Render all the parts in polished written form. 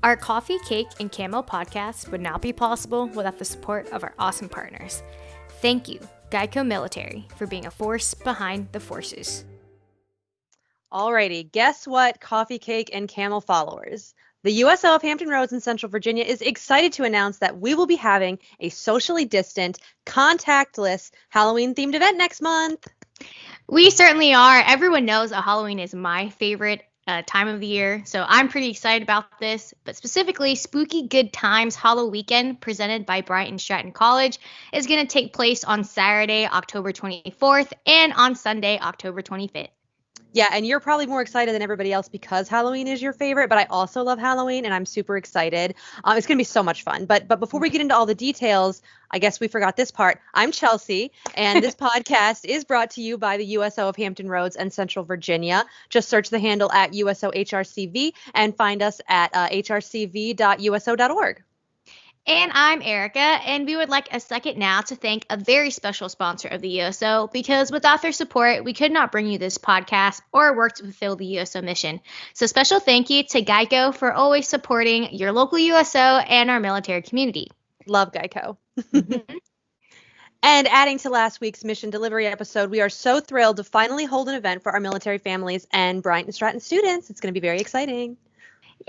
Our Coffee, Cake, and Camo podcast would not be possible without the support of our awesome partners. Thank you, Geico Military, for being a force behind the forces. Alrighty, guess what, Coffee, Cake, and Camel followers? The USO of Hampton Roads in Central Virginia is excited to announce that we will be having a socially distant, contactless Halloween-themed event next month. We certainly are. Everyone knows that Halloween is my favorite time of the year, so I'm pretty excited about this. But specifically, Spooky Good Times Hollow Weekend, presented by Brighton Stratton College, is going to take place on Saturday, October 24th, and on Sunday, October 25th. Yeah, and you're probably more excited than everybody else because Halloween is your favorite, but I also love Halloween, and I'm super excited. It's going to be so much fun. But before we get into all the details, I guess we forgot this part. I'm Chelsea, and this podcast is brought to you by the USO of Hampton Roads and Central Virginia. Just search the handle at USOHRCV and find us at hrcv.uso.org. And I'm Erica, and we would like a second now to thank a very special sponsor of the USO, because without their support, we could not bring you this podcast or work to fulfill the USO mission. So special thank you to Geico for always supporting your local USO and our military community. Love Geico. And adding to last week's mission delivery episode, we are so thrilled to finally hold an event for our military families and Bryant and Stratton students. It's going to be very exciting.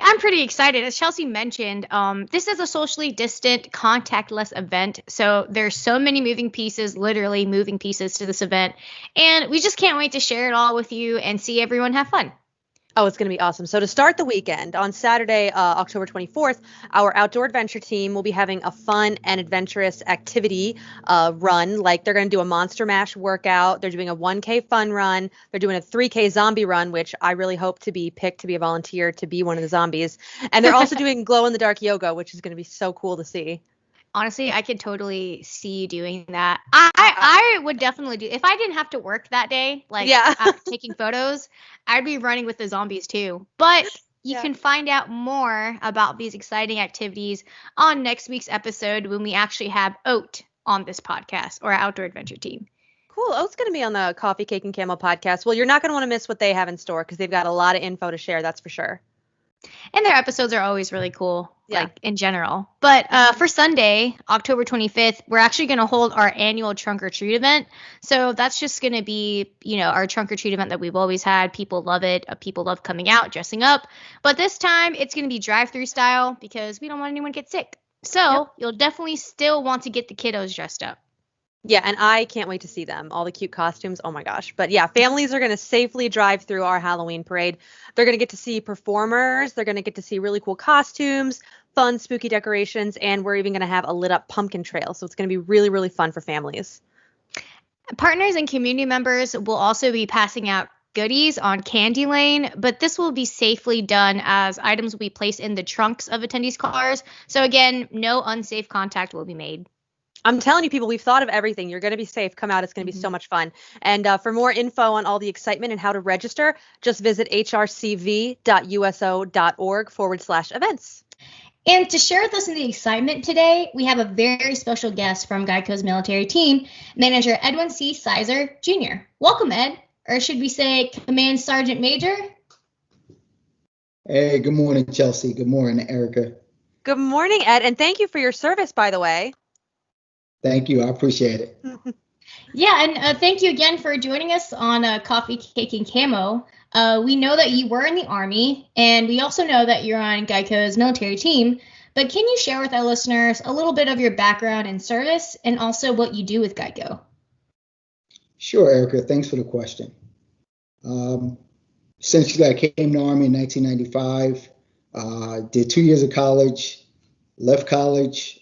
I'm pretty excited. As Chelsea mentioned, this is a socially distant, contactless event. So there's so many moving pieces, literally moving pieces to this event. And we just can't wait to share it all with you and see everyone have fun. Oh, it's going to be awesome. So to start the weekend, on Saturday, October 24th, our outdoor adventure team will be having a fun and adventurous activity run. Like they're going to do a Monster Mash workout. They're doing a 1K fun run. They're doing a 3K zombie run, which I really hope to be picked to be a volunteer to be one of the zombies. And they're also doing glow-in-the-dark yoga, which is going to be so cool to see. Honestly, I could totally see you doing that. I would definitely do. If I didn't have to work that day, taking photos, I'd be running with the zombies too. But you can find out more about these exciting activities on next week's episode when we actually have Oat on this podcast, or our outdoor adventure team. Cool. Oat's going to be on the Coffee, Cake, and Camel podcast. Well, you're not going to want to miss what they have in store because they've got a lot of info to share, that's for sure. And their episodes are always really cool, in general. But for Sunday, October 25th, we're actually going to hold our annual trunk or treat event. So that's just going to be, our trunk or treat event that we've always had. People love it. People love coming out, dressing up. But this time, it's going to be drive-through style because we don't want anyone to get sick. So you'll definitely still want to get the kiddos dressed up. Yeah, and I can't wait to see them. All the cute costumes. Oh my gosh. But yeah, families are going to safely drive through our Halloween parade. They're going to get to see performers. They're going to get to see really cool costumes, fun, spooky decorations, and we're even going to have a lit up pumpkin trail. So it's going to be really, really fun for families. Partners and community members will also be passing out goodies on Candy Lane, but this will be safely done as items will be placed in the trunks of attendees' cars. So again, no unsafe contact will be made. I'm telling you, people, we've thought of everything. You're going to be safe. Come out. It's going to be so much fun. And for more info on all the excitement and how to register, just visit hrcv.uso.org/events. And to share with us in the excitement today, we have a very special guest from Geico's military team, Manager Edwin C. Sizer, Jr. Welcome, Ed. Or should we say Command Sergeant Major? Hey, good morning, Chelsea. Good morning, Erica. Good morning, Ed. And thank you for your service, by the way. Thank you. I appreciate it. Yeah, and thank you again for joining us on Coffee, Cake, and Camo. We know that you were in the Army, and we also know that you're on Geico's military team. But can you share with our listeners a little bit of your background and service, and also what you do with Geico? Sure, Erica. Thanks for the question. Essentially, I came to the Army in 1995, did 2 years of college, left college,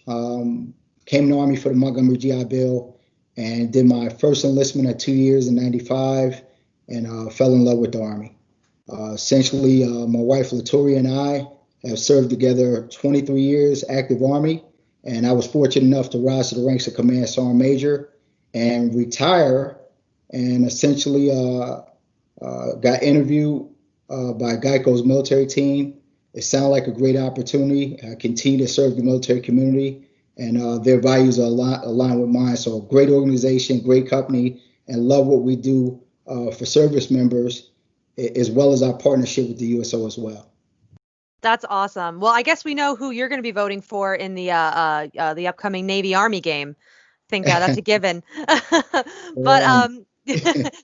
came to the Army for the Montgomery GI Bill, and did my first enlistment at 2 years in 95, and fell in love with the Army. Essentially, my wife Latoria and I have served together 23 years active Army, and I was fortunate enough to rise to the ranks of Command Sergeant Major and retire, and essentially got interviewed by Geico's military team. It sounded like a great opportunity. I continue to serve the military community, and their values are aligned with mine. So great organization, great company, and love what we do for service members, as well as our partnership with the USO as well. That's awesome. Well, I guess we know who you're going to be voting for in the upcoming Navy Army game. I think that's a given. But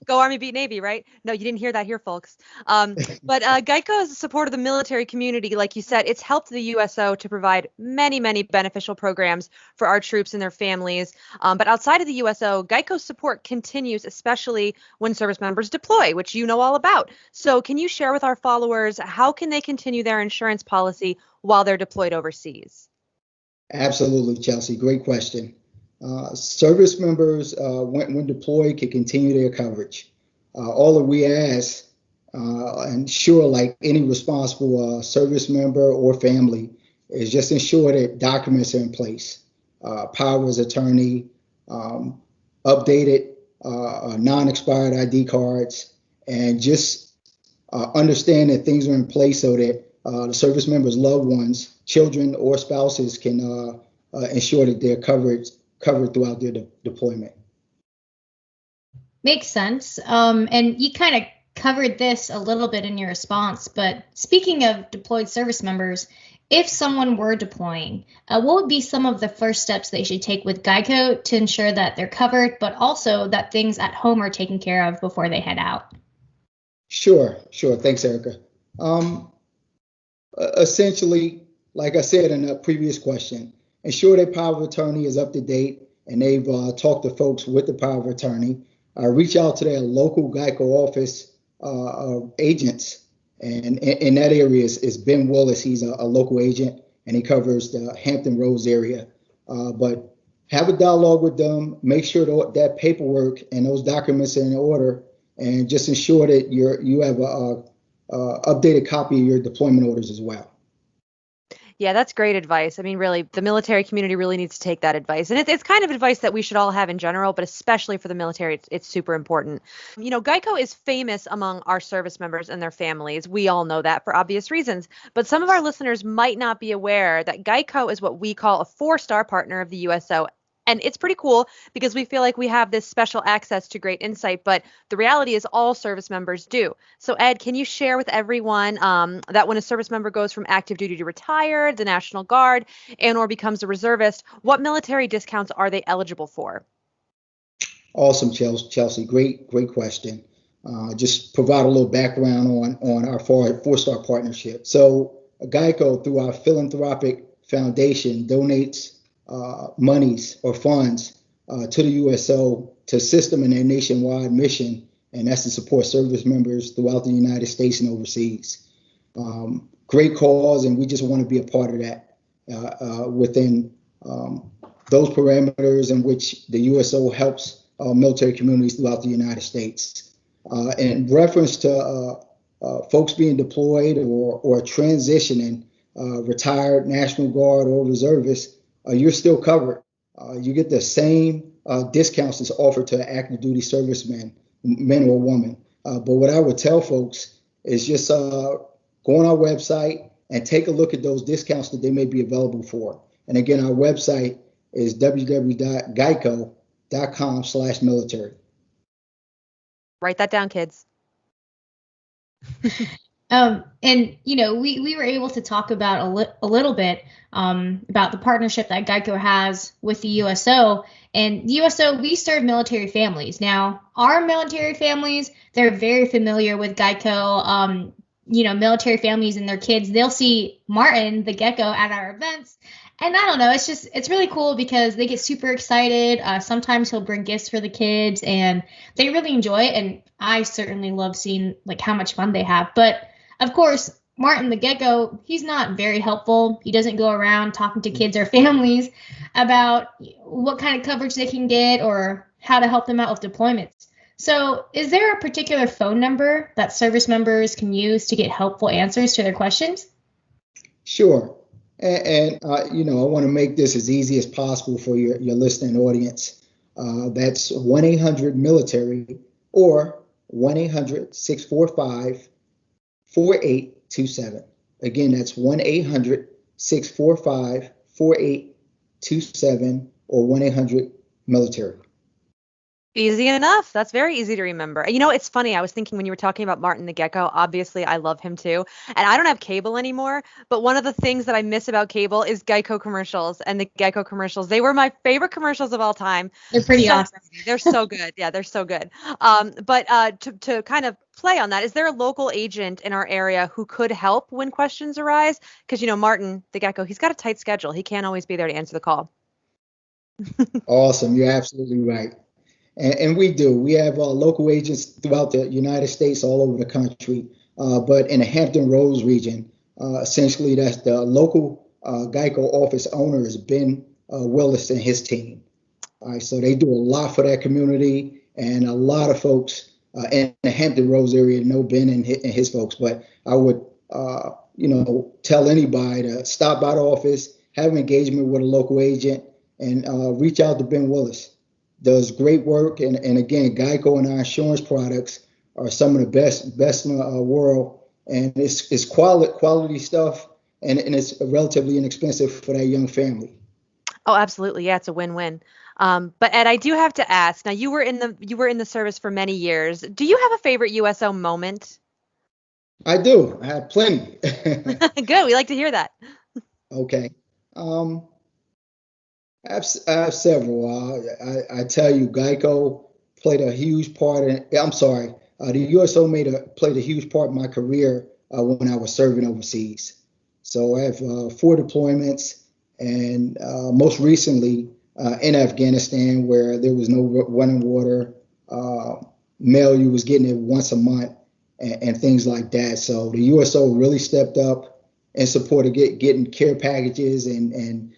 go Army, beat Navy, right? No, you didn't hear that here, folks. But Geico's support of the military community, like you said, it's helped the USO to provide many, many beneficial programs for our troops and their families. But outside of the USO, Geico's support continues, especially when service members deploy, which you know all about. So can you share with our followers, how can they continue their insurance policy while they're deployed overseas? Absolutely, Chelsea. Great question. Service members, when deployed, can continue their coverage. All that we ask, and sure, like any responsible service member or family, is just ensure that documents are in place. Power of attorney, updated, non-expired ID cards, and just understand that things are in place so that the service members' loved ones, children, or spouses can ensure that they're covered throughout their deployment. Makes sense. And you kind of covered this a little bit in your response, but speaking of deployed service members, if someone were deploying, what would be some of the first steps they should take with Geico to ensure that they're covered, but also that things at home are taken care of before they head out? Sure. Thanks, Erica. Essentially, like I said in a previous question, ensure that power of attorney is up to date and they've talked to folks with the power of attorney. Reach out to their local Geico office agents. And in that area is Ben Willis. He's a local agent and he covers the Hampton Roads area. But have a dialogue with them. Make sure that paperwork and those documents are in order, and just ensure that you have a updated copy of your deployment orders as well. Yeah, that's great advice. I mean, really, the military community really needs to take that advice. And it's kind of advice that we should all have in general, but especially for the military, it's super important. You know, Geico is famous among our service members and their families. We all know that for obvious reasons. But some of our listeners might not be aware that Geico is what we call a 4-star partner of the USO. And it's pretty cool because we feel like we have this special access to great insight, but the reality is all service members do. So Ed, can you share with everyone that when a service member goes from active duty to retired, the National Guard, and or becomes a reservist, what military discounts are they eligible for? Awesome, Chelsea. Great question. Just provide a little background on our 4-star partnership. So Geico, through our philanthropic foundation, donates monies or funds to the USO to assist them in their nationwide mission, and that's to support service members throughout the United States and overseas. Great cause, and we just want to be a part of that within those parameters in which the USO helps military communities throughout the United States. In reference to folks being deployed or transitioning, retired National Guard or reservists, you're still covered. You get the same discounts that's offered to active duty servicemen, men or women. But what I would tell folks is just go on our website and take a look at those discounts that they may be available for. And again, our website is www.geico.com/military. Write that down, kids. And, you know, we were able to talk about a little bit about the partnership that Geico has with the USO. And the USO, we serve military families. Now, our military families, they're very familiar with Geico. You know, military families and their kids, they'll see Martin, the gecko, at our events. And I don't know, it's really cool because they get super excited. Sometimes he'll bring gifts for the kids and they really enjoy it. And I certainly love seeing like how much fun they have. But of course, Martin the gecko, he's not very helpful. He doesn't go around talking to kids or families about what kind of coverage they can get or how to help them out with deployments. So is there a particular phone number that service members can use to get helpful answers to their questions? Sure. And you know, I want to make this as easy as possible for your listening audience. That's 1-800-MILITARY or 1-800-645-4827. Again, that's 1-800-645-4827 or 1-800-MILITARY. Easy enough. That's very easy to remember. You know, it's funny. I was thinking when you were talking about Martin the Gecko, obviously I love him too. And I don't have cable anymore, but one of the things that I miss about cable is Geico commercials and the Geico commercials. They were my favorite commercials of all time. They're pretty So awesome. they're so good. Yeah, they're so good. But to kind of play on that, is there a local agent in our area who could help when questions arise? Because, you know, Martin the Gecko, he's got a tight schedule. He can't always be there to answer the call. Awesome. You're absolutely right. And we do. We have local agents throughout the United States, all over the country. But in the Hampton Roads region, essentially that's the local Geico office owner is Ben Willis and his team. All right, so they do a lot for that community, and a lot of folks in the Hampton Roads area know Ben and his folks. But I would, tell anybody to stop by the office, have an engagement with a local agent, and reach out to Ben Willis. Does great work, and again, Geico and our insurance products are some of the best in the world, and it's quality stuff, and it's relatively inexpensive for that young family. Oh, absolutely. Yeah, it's a win-win. But Ed, I do have to ask. Now, you were in the service for many years. Do you have a favorite USO moment? I do. I have plenty. Good. We like to hear that. Okay. I have several. I tell you, Geico played a huge part the USO played a huge part in my career when I was serving overseas. So I have 4 deployments, and most recently in Afghanistan, where there was no running water, mail you was getting it once a month, and things like that. So the USO really stepped up in support of getting care packages and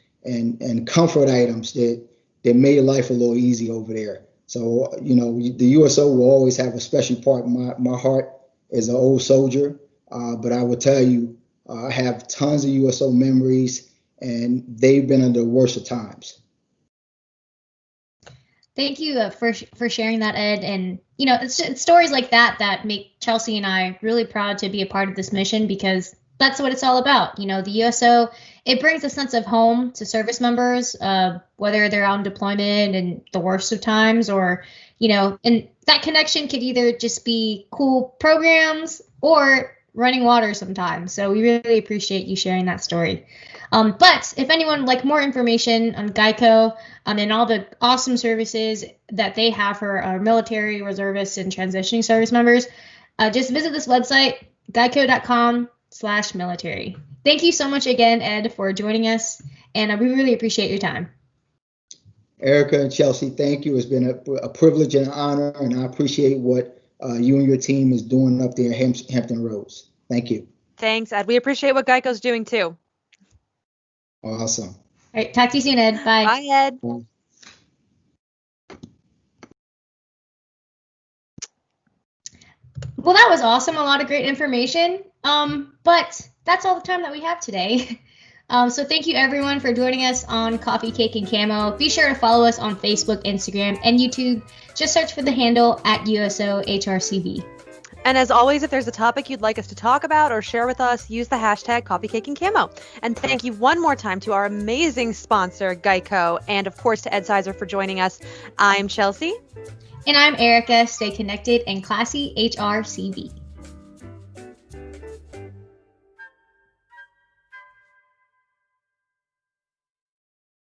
comfort items that made life a little easy over there. So, the USO will always have a special part in my heart as an old soldier. But I will tell you, I have tons of USO memories, and they've been under the worst of times. Thank you for sharing that, Ed. And, it's stories like that that make Chelsea and I really proud to be a part of this mission, because that's what it's all about. The USO, it brings a sense of home to service members, whether they're on deployment in the worst of times, or, and that connection could either just be cool programs or running water sometimes. So we really appreciate you sharing that story. But if anyone would like more information on Geico and all the awesome services that they have for our military, reservists, and transitioning service members, just visit this website, geico.com/military. Thank you so much again, Ed, for joining us, and we really appreciate your time. Erica and Chelsea, thank you. It's been a privilege and an honor, and I appreciate what you and your team is doing up there in Hampton Roads. Thank you. Thanks, Ed. We appreciate what Geico's doing too. Awesome. All right, talk to you soon, Ed. Bye. Bye, Ed. Bye. Well, that was awesome. A lot of great information. But that's all the time that we have today. So thank you everyone for joining us on Coffee, Cake, and Camo. Be sure to follow us on Facebook, Instagram, and YouTube. Just search for the handle @USOHRCV. And as always, if there's a topic you'd like us to talk about or share with us, use the hashtag Coffee, Cake, and Camo. And thank you one more time to our amazing sponsor, Geico, and of course to Ed Sizer for joining us. I'm Chelsea. And I'm Erica. Stay connected and classy, HRCV.